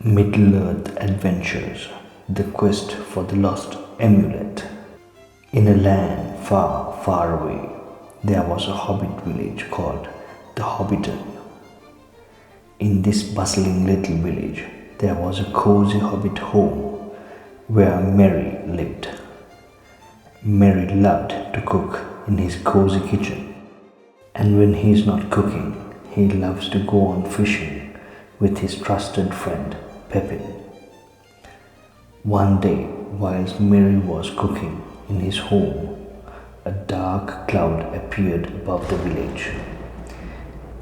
Middle-earth adventures, the quest for the lost amulet. In a land far, far away, there was a hobbit village called the Hobbiton. In this bustling little village, there was a cozy hobbit home where Merry lived. Merry loved to cook in his cozy kitchen, and when he is not cooking, he loves to go on fishing with his trusted friend Peppin. One day, whilst Merry was cooking in his home, a dark cloud appeared above the village,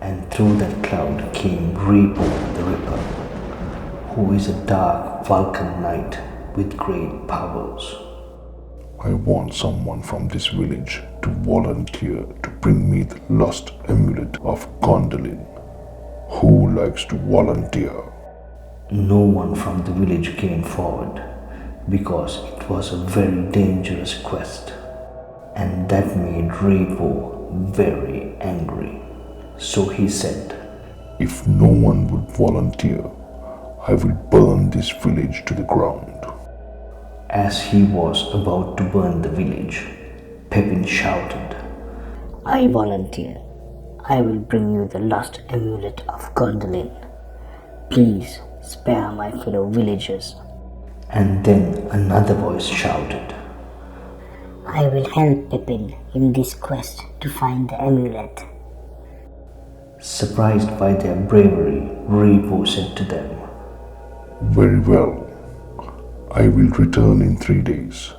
and through that cloud came Repo the Ripper, who is a dark Vulcan Knight with great powers. I want someone from this village to volunteer to bring me the lost amulet of Gondolin. Who likes to volunteer? No one from the village came forward because it was a very dangerous quest, and that made Repo very angry. So he said, If no one would volunteer, I will burn this village to the ground. As he was about to burn the village, Peppin shouted, I volunteer. I will bring you the lost amulet of Gondolin. Please spare my fellow villagers. And then another voice shouted, I will help Peppin in this quest to find the amulet. Surprised by their bravery, Repo said to them, Very well. I will return in 3 days,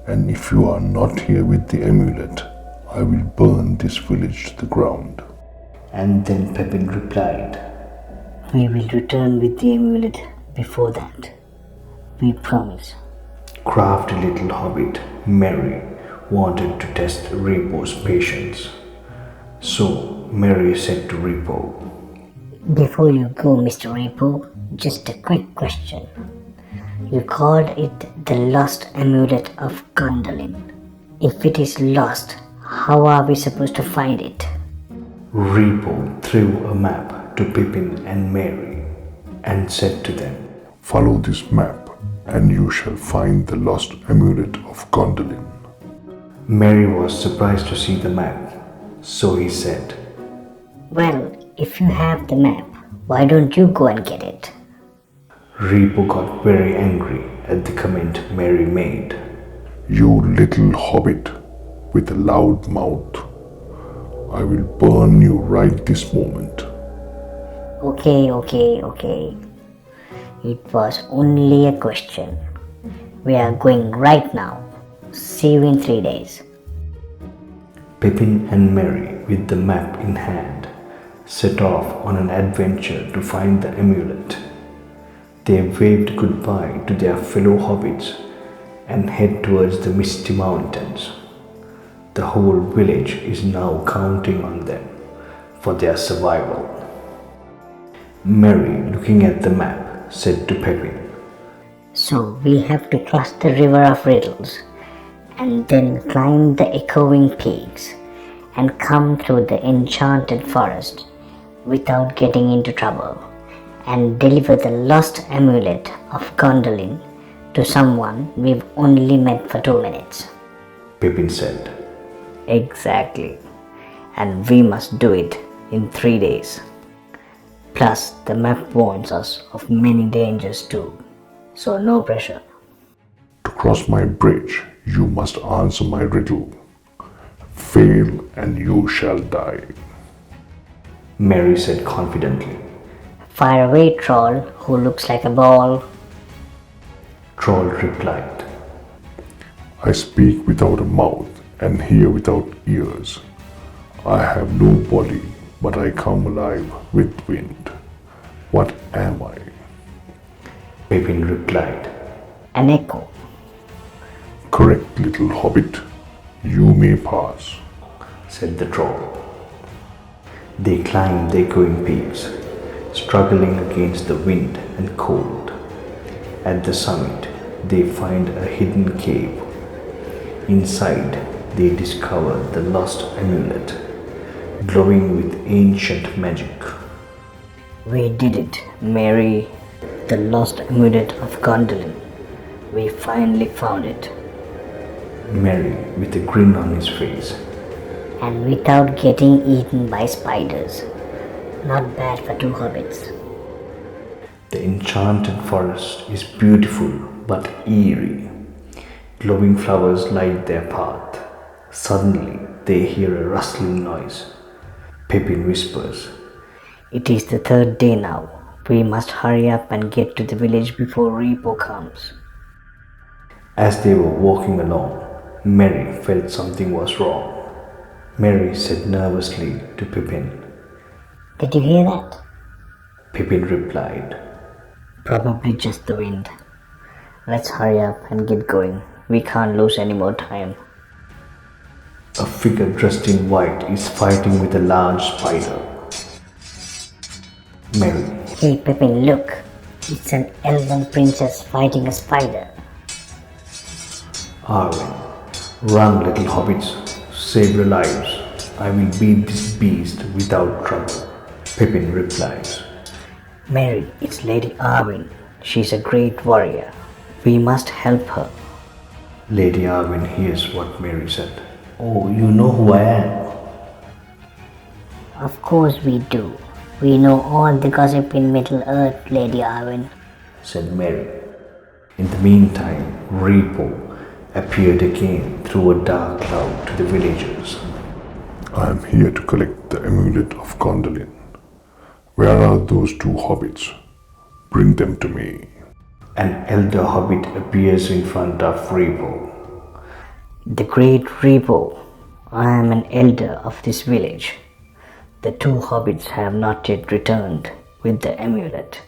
and if you are not here with the amulet, I will burn this village to the ground. And then Peppin replied, We will return with the amulet before that. We promise. Crafty little hobbit Merry wanted to test Repo's patience. So Merry said to Repo, Before you go, Mr. Repo, just a quick question. You called it the lost amulet of Gondolin. If it is lost, how are we supposed to find it? Repo threw a map to Peppin and Merry and said to them, Follow this map, and you shall find the lost amulet of Gondolin. Merry was surprised to see the map, so he said, Well, if you have the map, why don't you go and get it? Repo got very angry at the comment Merry made. You little hobbit with a loud mouth, I will burn you right this moment. Okay. It was only a question. We are going right now. See you in 3 days. Peppin and Merry, with the map in hand, set off on an adventure to find the amulet. They waved goodbye to their fellow hobbits and head towards the misty mountains. The whole village is now counting on them for their survival. Merry, looking at the map, said to Peppin, So we have to cross the river of riddles and then climb the echoing peaks and come through the enchanted forest without getting into trouble and deliver the lost amulet of Gondolin to someone we've only met for 2 minutes. Peppin said. Exactly. And we must do it in 3 days. Plus, the map warns us of many dangers too. So no pressure. To cross my bridge, you must answer my riddle. Fail and you shall die. Merry said confidently. Fire away, troll who looks like a ball. Troll replied, I speak without a mouth and hear without ears. I have no body, but I come alive with wind. What am I? Peppin replied, An echo. Correct, little hobbit. You may pass, said the troll. They climbed the echoing peaks, struggling against the wind and cold. At the summit, they find a hidden cave. Inside, they discover the lost amulet, glowing with ancient magic. We did it, Mary, The lost amulet of Gondolin. We finally found it. Merry, with a grin on his face. And without getting eaten by spiders. Not bad for two hobbits. The enchanted forest is beautiful but eerie. Glowing flowers light their path. Suddenly, they hear a rustling noise. Peppin whispers, It is the third day now. We must hurry up and get to the village before Repo comes. As they were walking along, Merry felt something was wrong. Merry said nervously to Peppin. Did you hear that? Peppin replied, Probably just the wind. Let's hurry up and get going. We can't lose any more time. A figure dressed in white is fighting with a large spider. Merry, Hey Peppin, look. It's an elven princess fighting a spider. Arwen, run, little hobbits, save your lives. I will beat this beast without trouble. Peppin replies, Mary, it's Lady Arwen. She's a great warrior. We must help her. Lady Arwen hears what Merry said. Oh, you know who I am? Of course we do. We know all the gossip in Middle Earth, Lady Arwen, Said Merry. In the meantime, Repo appeared again through a dark cloud to the villagers. I am here to collect the amulet of Gondolin. Where are those two hobbits? Bring them to me. An elder hobbit appears in front of Repo. The great Repo. I am an elder of this village. The two hobbits have not yet returned with the amulet.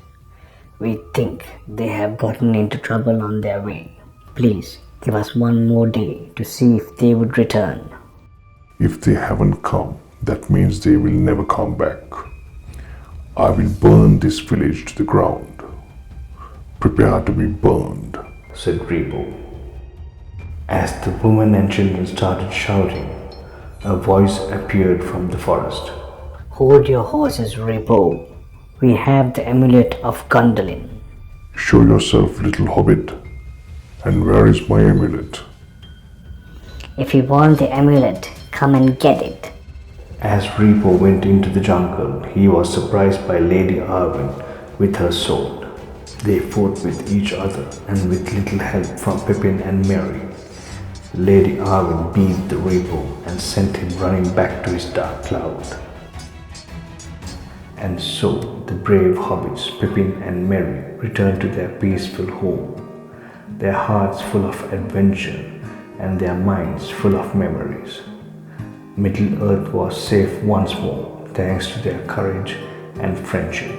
We think they have gotten into trouble on their way. Please give us one more day to see if they would return. If they haven't come, that means they will never come back. I will burn this village to the ground. Prepare to be burned, Said Repo. As the women and children started shouting, a voice appeared from the forest. Hold your horses, Repo. We have the amulet of Gondolin. Show yourself, little hobbit. And where is my amulet? If you want the amulet, come and get it. As Repo went into the jungle, he was surprised by Lady Arwen with her sword. They fought with each other and with little help from Peppin and Merry. Lady Arwen beat the Repo and sent him running back to his dark cloud. And so the brave hobbits Peppin and Merry returned to their peaceful home, their hearts full of adventure and their minds full of memories. Middle Earth was safe once more thanks to their courage and friendship.